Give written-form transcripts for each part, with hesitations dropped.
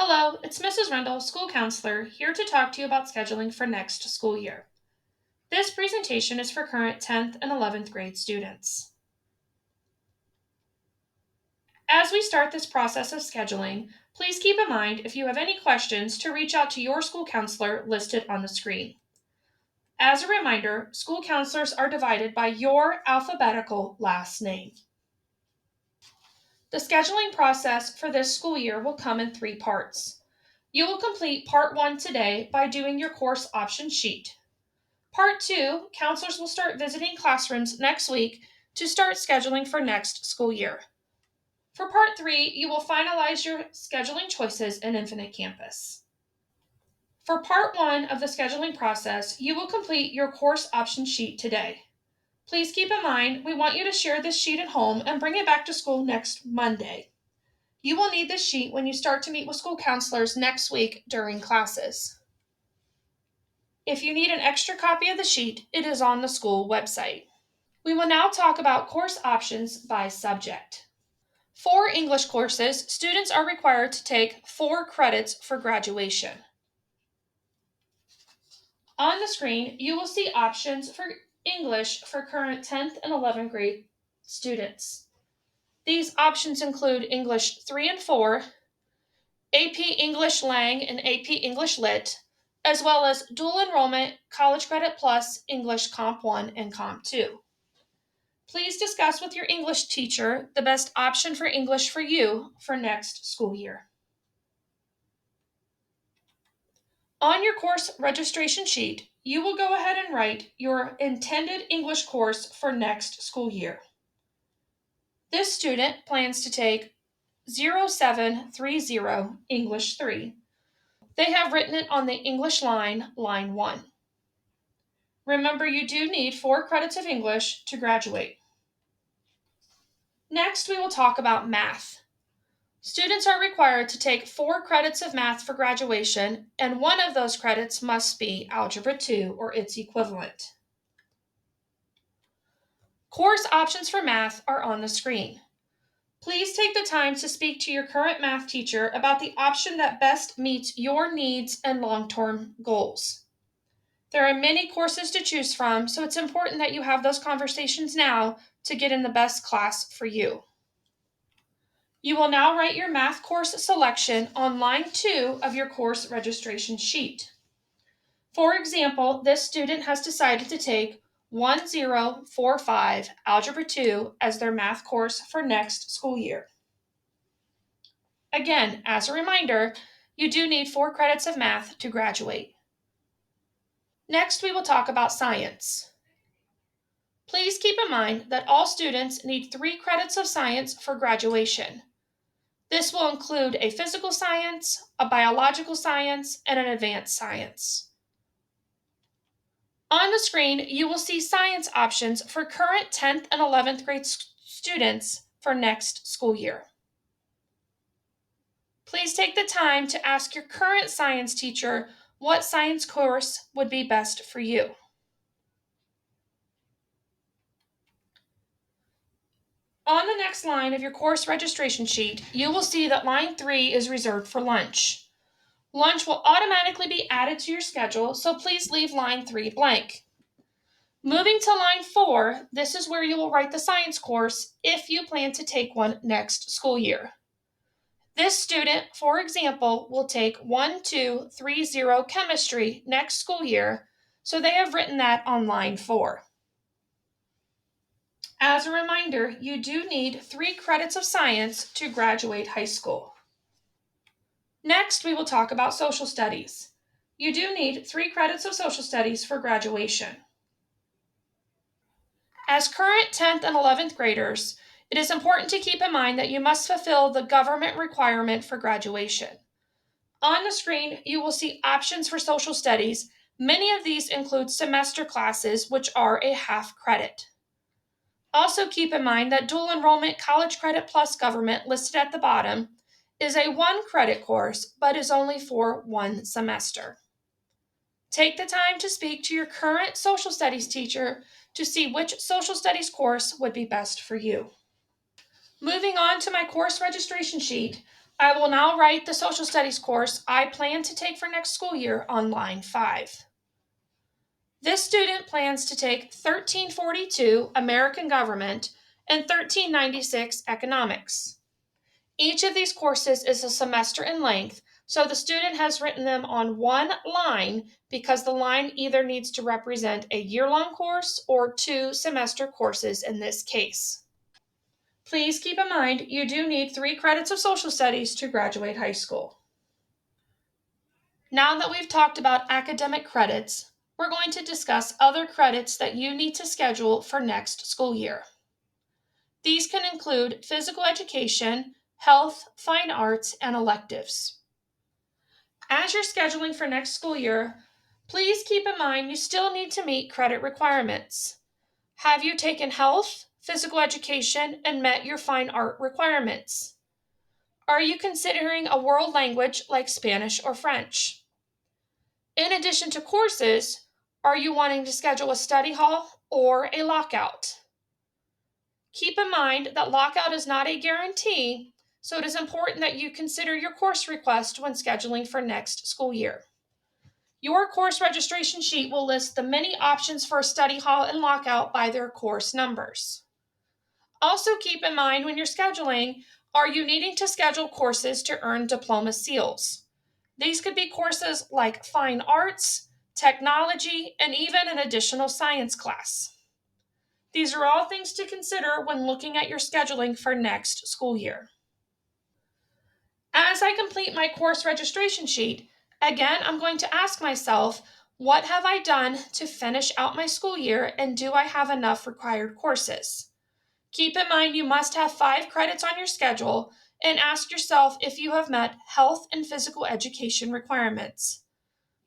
Hello, it's Mrs. Rendell, school counselor, here to talk to you about scheduling for next school year. This presentation is for current 10th and 11th grade students. As we start this process of scheduling, please keep in mind if you have any questions to reach out to your school counselor listed on the screen. As a reminder, school counselors are divided by your alphabetical last name. The scheduling process for this school year will come in 3 parts. You will complete Part 1 today by doing your course option sheet. Part 2, counselors will start visiting classrooms next week to start scheduling for next school year. For Part 3, you will finalize your scheduling choices in Infinite Campus. For Part 1 of the scheduling process, you will complete your course option sheet today. Please keep in mind, we want you to share this sheet at home and bring it back to school next Monday. You will need this sheet when you start to meet with school counselors next week during classes. If you need an extra copy of the sheet, it is on the school website. We will now talk about course options by subject. For English courses, students are required to take 4 credits for graduation. On the screen, you will see options for English for current 10th and 11th grade students. These options include English 3 and 4, AP English Lang and AP English Lit, as well as dual enrollment, College Credit Plus, English Comp 1 and Comp 2. Please discuss with your English teacher the best option for English for you for next school year. On your course registration sheet, you will go ahead and write your intended English course for next school year. This student plans to take 0730 English 3. They have written it on the English line 1. Remember, you do need 4 credits of English to graduate. Next, we will talk about math. Students are required to take 4 credits of math for graduation, and one of those credits must be Algebra 2 or its equivalent. Course options for math are on the screen. Please take the time to speak to your current math teacher about the option that best meets your needs and long-term goals. There are many courses to choose from, so it's important that you have those conversations now to get in the best class for you. You will now write your math course selection on line 2 of your course registration sheet. For example, this student has decided to take 1045 Algebra 2 as their math course for next school year. Again, as a reminder, you do need 4 credits of math to graduate. Next, we will talk about science. Please keep in mind that all students need 3 credits of science for graduation. This will include a physical science, a biological science, and an advanced science. On the screen, you will see science options for current 10th and 11th grade students for next school year. Please take the time to ask your current science teacher what science course would be best for you. On the next line of your course registration sheet, you will see that line 3 is reserved for lunch. Lunch will automatically be added to your schedule, so please leave line 3 blank. Moving to line 4, this is where you will write the science course if you plan to take one next school year. This student, for example, will take 1230 chemistry next school year, so they have written that on line 4. As a reminder, you do need 3 credits of science to graduate high school. Next, we will talk about social studies. You do need 3 credits of social studies for graduation. As current 10th and 11th graders, it is important to keep in mind that you must fulfill the government requirement for graduation. On the screen, you will see options for social studies. Many of these include semester classes, which are a half credit. Also keep in mind that dual enrollment College Credit Plus Government listed at the bottom is a 1 credit course, but is only for 1 semester. Take the time to speak to your current social studies teacher to see which social studies course would be best for you. Moving on to my course registration sheet, I will now write the social studies course I plan to take for next school year on line 5. This student plans to take 1342 American Government and 1396 Economics. Each of these courses is a semester in length, so the student has written them on one line because the line either needs to represent a year-long course or 2 semester courses in this case. Please keep in mind you do need 3 credits of social studies to graduate high school. Now that we've talked about academic credits, we're going to discuss other credits that you need to schedule for next school year. These can include physical education, health, fine arts, and electives. As you're scheduling for next school year, please keep in mind you still need to meet credit requirements. Have you taken health, physical education, and met your fine art requirements? Are you considering a world language like Spanish or French? In addition to courses, are you wanting to schedule a study hall or a lockout? Keep in mind that lockout is not a guarantee, so it is important that you consider your course request when scheduling for next school year. Your course registration sheet will list the many options for a study hall and lockout by their course numbers. Also keep in mind when you're scheduling, are you needing to schedule courses to earn diploma seals? These could be courses like fine arts, technology, and even an additional science class. These are all things to consider when looking at your scheduling for next school year. As I complete my course registration sheet, again, I'm going to ask myself, what have I done to finish out my school year, and do I have enough required courses? Keep in mind you must have 5 credits on your schedule, and ask yourself if you have met health and physical education requirements.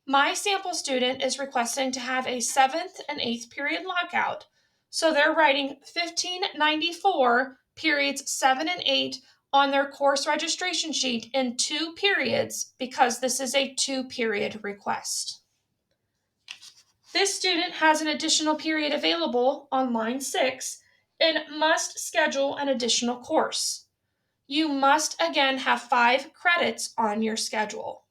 My sample student is requesting to have a 7th and 8th period lockout, so they're writing 1594 periods 7 and 8 on their course registration sheet in 2 periods because this is a 2-period request. This student has an additional period available on line 6 and must schedule an additional course. You must again have 5 credits on your schedule.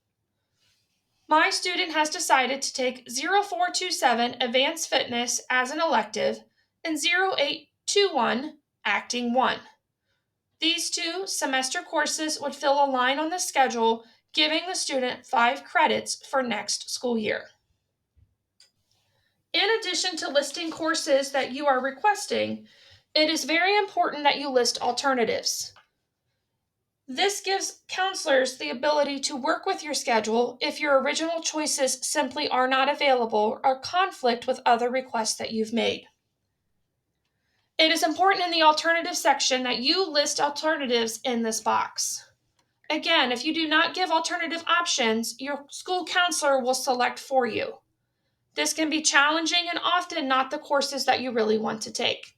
My student has decided to take 0427 Advanced Fitness as an elective and 0821 Acting 1. These 2 semester courses would fill a line on the schedule, giving the student 5 credits for next school year. In addition to listing courses that you are requesting, it is very important that you list alternatives. This gives counselors the ability to work with your schedule if your original choices simply are not available or conflict with other requests that you've made. It is important in the alternative section that you list alternatives in this box. Again, if you do not give alternative options, your school counselor will select for you. This can be challenging and often not the courses that you really want to take.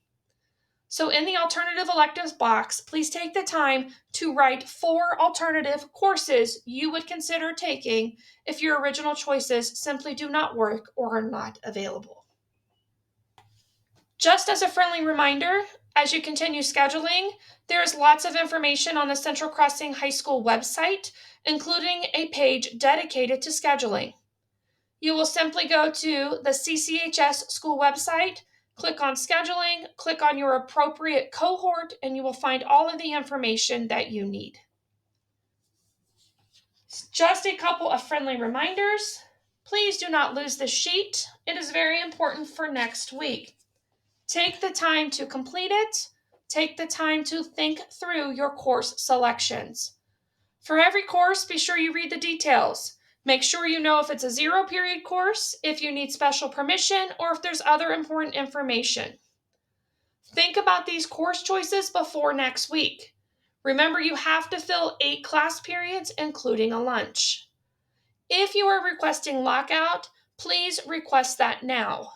So in the alternative electives box, please take the time to write 4 alternative courses you would consider taking if your original choices simply do not work or are not available. Just as a friendly reminder, as you continue scheduling, there is lots of information on the Central Crossing High School website, including a page dedicated to scheduling. You will simply go to the CCHS school website, click on scheduling, click on your appropriate cohort, and you will find all of the information that you need. Just a couple of friendly reminders. Please do not lose this sheet. It is very important for next week. Take the time to complete it. Take the time to think through your course selections. For every course, be sure you read the details. Make sure you know if it's a 0-period course, if you need special permission, or if there's other important information. Think about these course choices before next week. Remember, you have to fill 8 class periods, including a lunch. If you are requesting lockout, please request that now.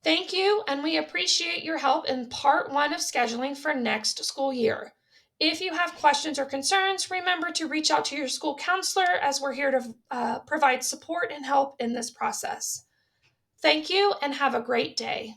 Thank you, and we appreciate your help in part 1 of scheduling for next school year. If you have questions or concerns, remember to reach out to your school counselor as we're here to provide support and help in this process. Thank you and have a great day.